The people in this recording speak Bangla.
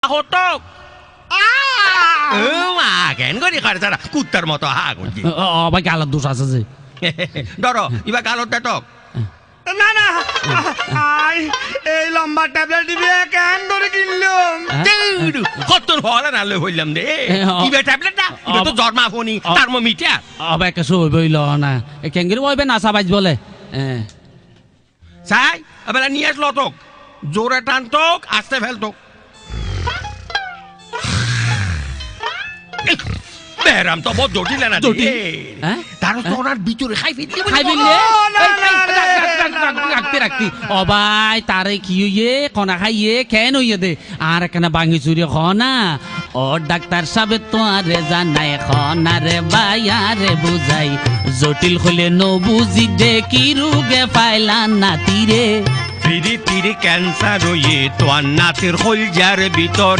হতক মা কেন করি করে তারা কুত্তার মতো হা করছি ভাই গালার দোষ আছে যে ধরো এবার গালত দেটক না না এই লম্বা ট্যাবলেট দিবে কেন ধরে কিনলাম কত হলা নালে হইলাম রে কিবে ট্যাবলেট না এটা তো জর্মা ফোনি থার্মোমিটার আবার একটা সই বইল না কেঙ্গের বইবে নাসা বাজ বলে চাই এবার নিয়ে আসলো তোক জোরে টানতক আস্তে ফেলতক বেরাম তো বহুত জটিল না তার তো ওনার ভিতরে খাই ফেলতে রাখতে রাখতে অবাই তারে কি হইয়ে কনা খাইয়ে কেন হইয়ে দে আর একখানা বাঙি চুরি খনা ও ডাক্তার সাহেব তো আরে জানাই খনা রে বাইয়ারে বুঝাই জটিল হলে ন বুঝি দে কি রোগে পাইলা নাতিরে ফিরি ফিরি ক্যান্সার হইয়ে তোর নাতির হলজার ভিতর